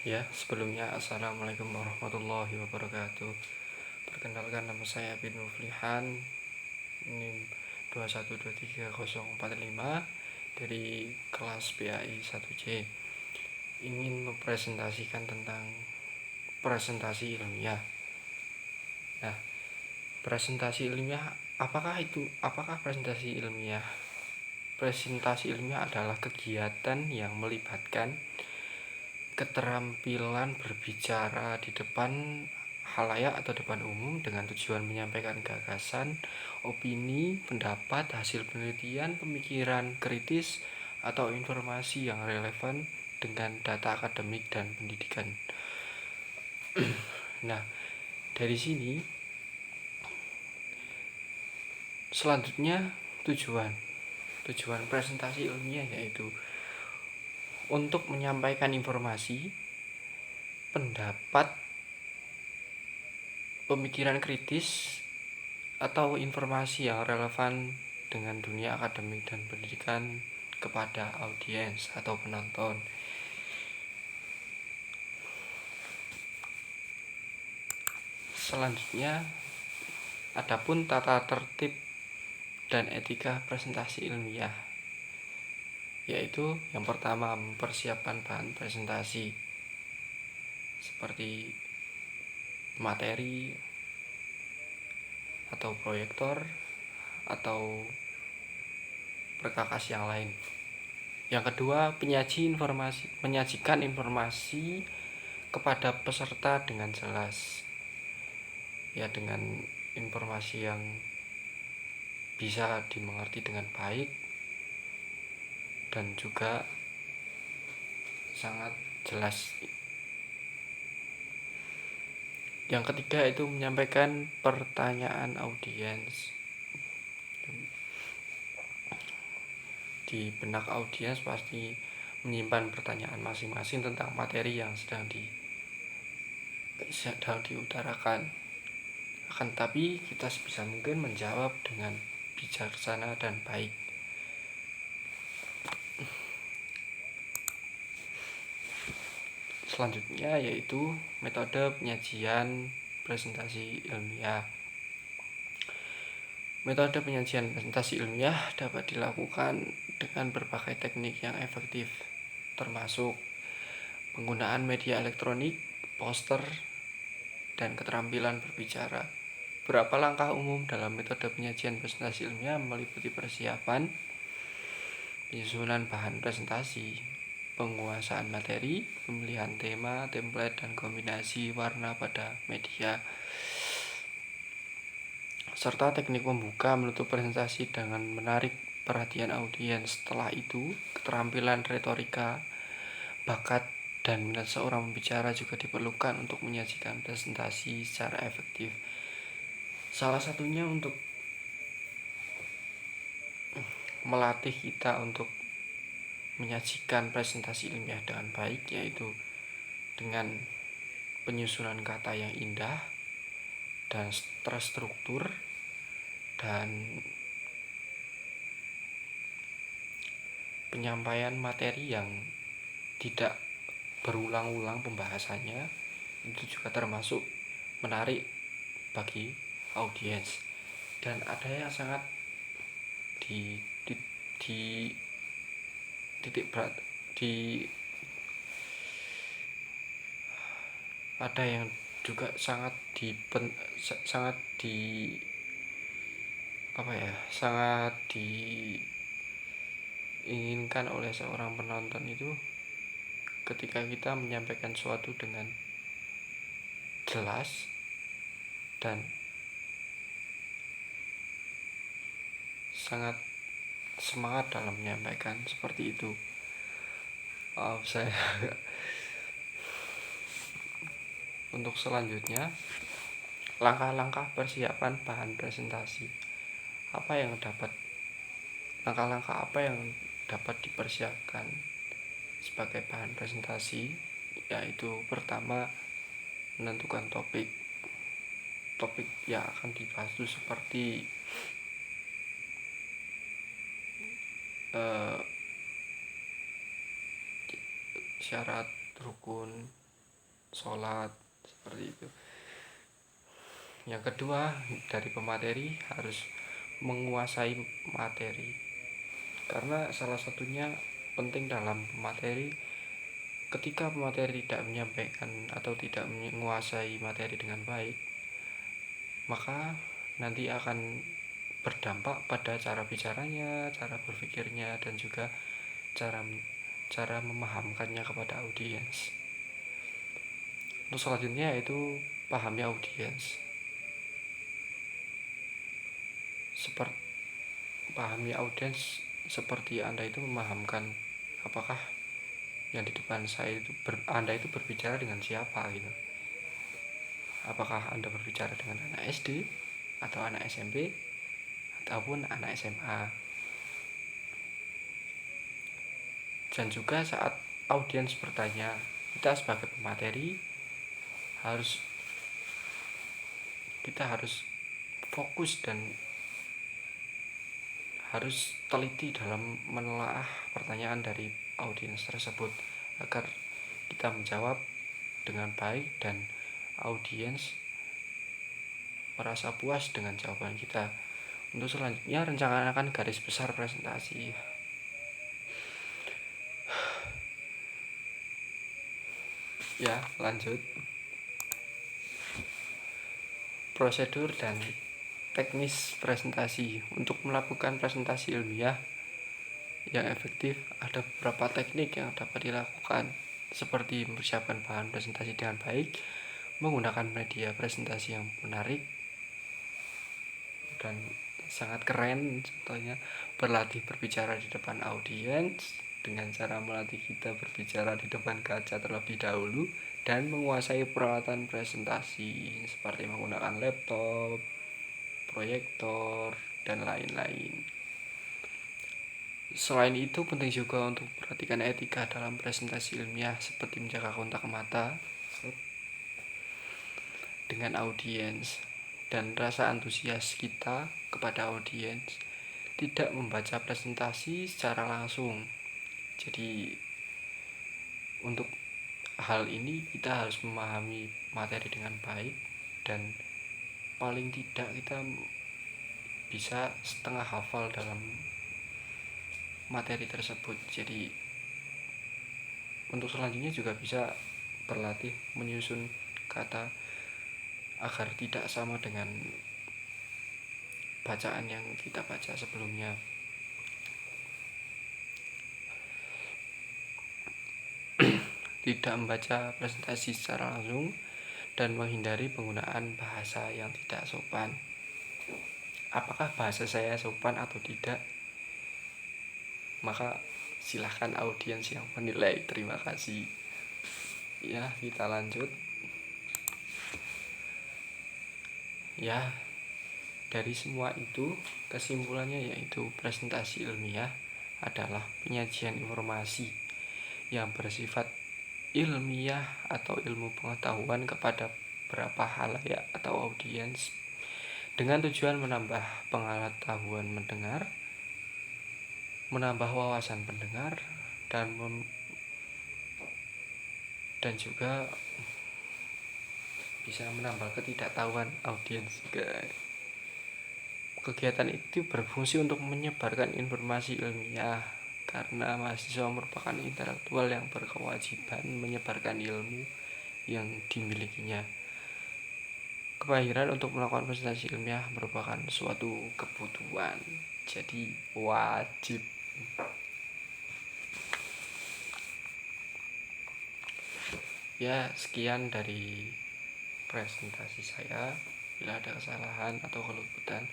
Ya, sebelumnya Assalamualaikum warahmatullahi wabarakatuh. Perkenalkan, nama saya bin Muflihan, NIM 2123045 dari kelas PAI 1C. Ingin mempresentasikan tentang presentasi ilmiah. Nah, presentasi ilmiah, apakah presentasi ilmiah? Presentasi ilmiah adalah kegiatan yang melibatkan keterampilan berbicara di depan halayak atau depan umum dengan tujuan menyampaikan gagasan, opini, pendapat, hasil penelitian, pemikiran kritis, atau informasi yang relevan dengan data akademik dan pendidikan. Nah, dari sini selanjutnya tujuan presentasi ilmiah yaitu untuk menyampaikan informasi, pendapat, pemikiran kritis, atau informasi yang relevan dengan dunia akademik dan pendidikan kepada audiens atau penonton. Selanjutnya, adapun tata tertib dan etika presentasi ilmiah, yaitu yang pertama mempersiapkan bahan presentasi seperti materi atau proyektor atau perkakas yang lain. Yang kedua, menyajikan informasi kepada peserta dengan jelas, ya, dengan informasi yang bisa dimengerti dengan baik dan juga sangat jelas. Yang ketiga itu menyampaikan pertanyaan audiens. Di benak audiens pasti menyimpan pertanyaan masing-masing tentang materi yang sedang diutarakan. Akan tapi kita sebisa mungkin menjawab dengan bijaksana dan baik. Selanjutnya yaitu metode penyajian presentasi ilmiah. Metode penyajian presentasi ilmiah dapat dilakukan dengan berbagai teknik yang efektif, termasuk penggunaan media elektronik, poster, dan keterampilan berbicara. Beberapa langkah umum dalam metode penyajian presentasi ilmiah meliputi persiapan, penyusunan bahan presentasi, penguasaan materi, pemilihan tema, template, dan kombinasi warna pada media, serta teknik membuka menutup presentasi dengan menarik perhatian audiens. Setelah itu, keterampilan retorika, bakat, dan minat seorang pembicara juga diperlukan untuk menyajikan presentasi secara efektif. Salah satunya untuk melatih kita untuk menyajikan presentasi ilmiah dengan baik, yaitu dengan penyusunan kata yang indah dan terstruktur, dan penyampaian materi yang tidak berulang-ulang pembahasannya. Itu juga termasuk menarik bagi audiens. Dan ada yang sangat di titik berat ada yang juga sangat diinginkan oleh seorang penonton itu ketika kita menyampaikan sesuatu dengan jelas dan sangat semangat dalam menyampaikan, seperti itu. Saya untuk selanjutnya, langkah-langkah persiapan bahan presentasi. Langkah-langkah apa yang dapat dipersiapkan sebagai bahan presentasi? Yaitu pertama, menentukan topik yang akan dibahas itu seperti syarat rukun sholat, seperti itu. Yang kedua, dari pemateri harus menguasai materi, karena salah satunya penting dalam pemateri. Ketika pemateri tidak menyampaikan atau tidak menguasai materi dengan baik, maka nanti akan berdampak pada cara bicaranya, cara berpikirnya, dan juga cara cara memahamkannya kepada audiens. Untuk selanjutnya yaitu pahami audiens. Seperti pahami audiens seperti Anda itu memahamkan apakah yang di depan saya itu Anda itu berbicara dengan siapa gitu. Apakah Anda berbicara dengan anak SD atau anak SMP ataupun anak SMA. Dan juga saat audiens bertanya, kita sebagai pemateri kita harus fokus dan harus teliti dalam menelaah pertanyaan dari audiens tersebut agar kita menjawab dengan baik dan audiens merasa puas dengan jawaban kita. Untuk selanjutnya, rencanakan garis besar presentasi. Ya, lanjut. Prosedur dan teknis presentasi. Untuk melakukan presentasi ilmiah yang efektif, ada beberapa teknik yang dapat dilakukan, seperti mempersiapkan bahan presentasi dengan baik, menggunakan media presentasi yang menarik dan sangat keren, contohnya berlatih berbicara di depan audiens dengan cara melatih kita berbicara di depan kaca terlebih dahulu, dan menguasai peralatan presentasi seperti menggunakan laptop, proyektor, dan lain-lain. Selain itu, penting juga untuk perhatikan etika dalam presentasi ilmiah, seperti menjaga kontak mata dengan audiens dan rasa antusias kita kepada audiens. Tidak membaca presentasi secara langsung. Jadi untuk hal ini kita harus memahami materi dengan baik, dan paling tidak kita bisa setengah hafal dalam materi tersebut. Jadi untuk selanjutnya juga bisa berlatih menyusun kata agar tidak sama dengan bacaan yang kita baca sebelumnya. Tidak membaca presentasi secara langsung dan menghindari penggunaan bahasa yang tidak sopan. Apakah bahasa saya sopan atau tidak? Maka silahkan audiens yang menilai. Terima kasih. Ya, kita lanjut. Ya, dari semua itu kesimpulannya yaitu presentasi ilmiah adalah penyajian informasi yang bersifat ilmiah atau ilmu pengetahuan kepada beberapa halayak atau audiens dengan tujuan menambah pengetahuan mendengar, menambah wawasan pendengar, dan juga bisa menambah ketidaktahuan audiens. Kegiatan itu berfungsi untuk menyebarkan informasi ilmiah, karena mahasiswa merupakan intelektual yang berkewajiban menyebarkan ilmu yang dimilikinya. Kemahiran untuk melakukan presentasi ilmiah merupakan suatu kebutuhan, jadi wajib. Ya, sekian dari presentasi saya. Bila ada kesalahan atau keluputan,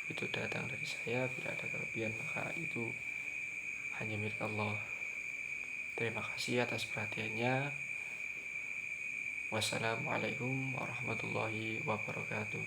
itu datang dari saya. Bila ada kelebihan, maka itu hanya milik Allah. Terima kasih atas perhatiannya. Wassalamualaikum warahmatullahi wabarakatuh.